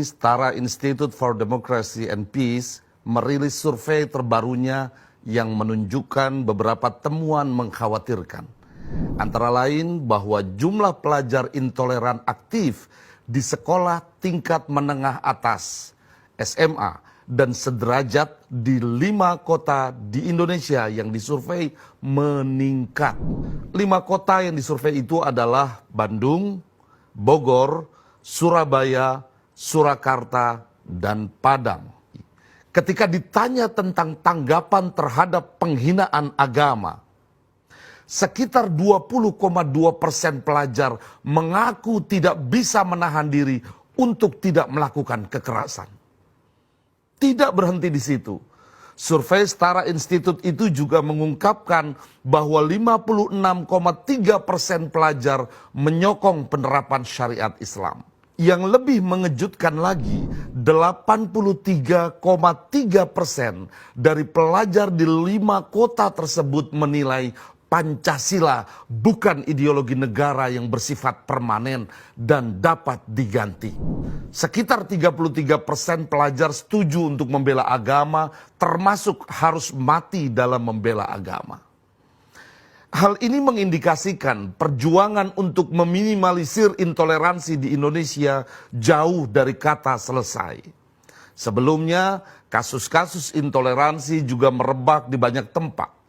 Setara Institute for Democracy and Peace merilis survei terbarunya yang menunjukkan beberapa temuan mengkhawatirkan. Antara lain bahwa jumlah pelajar intoleran aktif di sekolah tingkat menengah atas, SMA, dan sederajat di 5 kota di Indonesia yang disurvei meningkat. 5 kota yang disurvei itu adalah Bandung, Bogor, Surabaya, Surakarta, dan Padang. Ketika ditanya tentang tanggapan terhadap penghinaan agama, sekitar 20,2% pelajar mengaku tidak bisa menahan diri untuk tidak melakukan kekerasan. Tidak berhenti di situ. Survei Setara Institut itu juga mengungkapkan bahwa 56,3% pelajar menyokong penerapan syariat Islam. Yang lebih mengejutkan lagi, 83,3% dari pelajar di 5 kota tersebut menilai Pancasila bukan ideologi negara yang bersifat permanen dan dapat diganti. Sekitar 33% pelajar setuju untuk membela agama, termasuk harus mati dalam membela agama. Hal ini mengindikasikan perjuangan untuk meminimalisir intoleransi di Indonesia jauh dari kata selesai. Sebelumnya, kasus-kasus intoleransi juga merebak di banyak tempat.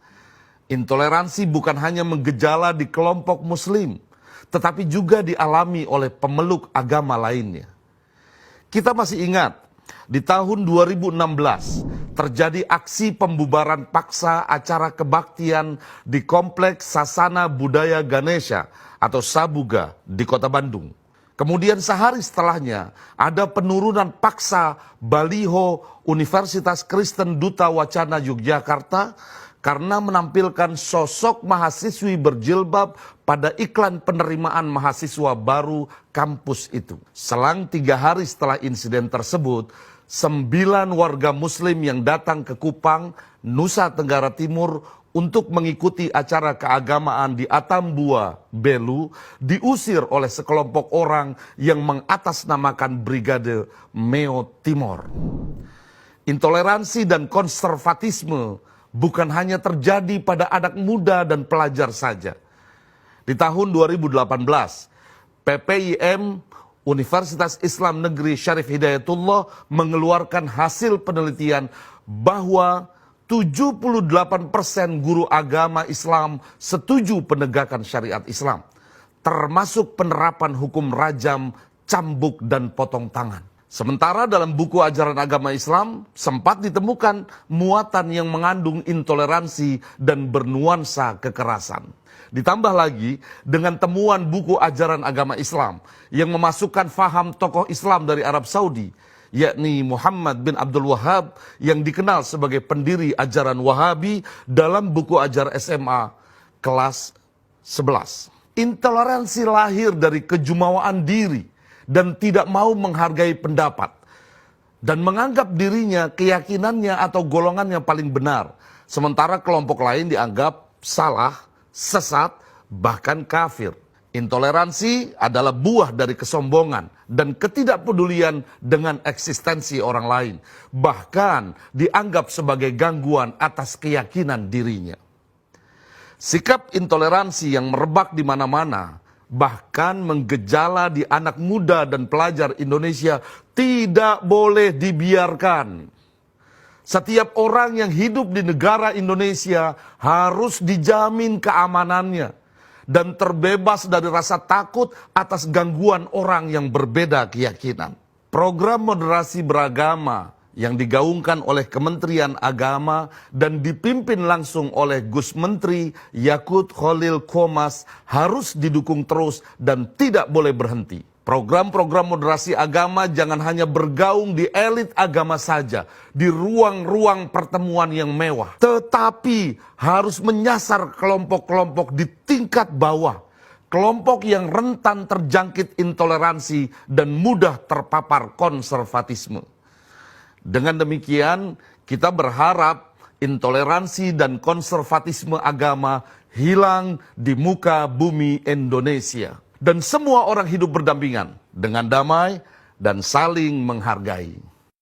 Intoleransi bukan hanya menggejala di kelompok Muslim, tetapi juga dialami oleh pemeluk agama lainnya. Kita masih ingat, di tahun 2016 terjadi aksi pembubaran paksa acara kebaktian di Kompleks Sasana Budaya Ganesha atau Sabuga di Kota Bandung. Kemudian sehari setelahnya ada penurunan paksa baliho Universitas Kristen Duta Wacana Yogyakarta karena menampilkan sosok mahasiswi berjilbab pada iklan penerimaan mahasiswa baru kampus itu. Selang 3 hari setelah insiden tersebut, 9 warga Muslim yang datang ke Kupang, Nusa Tenggara Timur untuk mengikuti acara keagamaan di Atambua, Belu, diusir oleh sekelompok orang yang mengatasnamakan Brigade Meo Timor. Intoleransi dan konservatisme bukan hanya terjadi pada anak muda dan pelajar saja. Di tahun 2018, PPIM Universitas Islam Negeri Syarif Hidayatullah mengeluarkan hasil penelitian bahwa 78% guru agama Islam setuju penegakan syariat Islam, termasuk penerapan hukum rajam, cambuk, dan potong tangan. Sementara dalam buku ajaran agama Islam sempat ditemukan muatan yang mengandung intoleransi dan bernuansa kekerasan. Ditambah lagi dengan temuan buku ajaran agama Islam yang memasukkan faham tokoh Islam dari Arab Saudi, yakni Muhammad bin Abdul Wahab yang dikenal sebagai pendiri ajaran Wahabi dalam buku ajar SMA kelas 11. Intoleransi lahir dari kejumawaan diri dan tidak mau menghargai pendapat dan menganggap dirinya, keyakinannya atau golongannya paling benar, sementara kelompok lain dianggap salah, sesat, bahkan kafir. Intoleransi adalah buah dari kesombongan dan ketidakpedulian dengan eksistensi orang lain, bahkan dianggap sebagai gangguan atas keyakinan dirinya. Sikap intoleransi yang merebak di mana-mana, bahkan menggejala di anak muda dan pelajar Indonesia, tidak boleh dibiarkan. Setiap orang yang hidup di negara Indonesia harus dijamin keamanannya dan terbebas dari rasa takut atas gangguan orang yang berbeda keyakinan. Program moderasi beragama yang digaungkan oleh Kementerian Agama dan dipimpin langsung oleh Gus Menteri Yakut Khalil Qomas harus didukung terus dan tidak boleh berhenti. Program-program moderasi agama jangan hanya bergaung di elit agama saja, di ruang-ruang pertemuan yang mewah, tetapi harus menyasar kelompok-kelompok di tingkat bawah, kelompok yang rentan terjangkit intoleransi dan mudah terpapar konservatisme. Dengan demikian, kita berharap intoleransi dan konservatisme agama hilang di muka bumi Indonesia. Dan semua orang hidup berdampingan dengan damai, dan saling menghargai.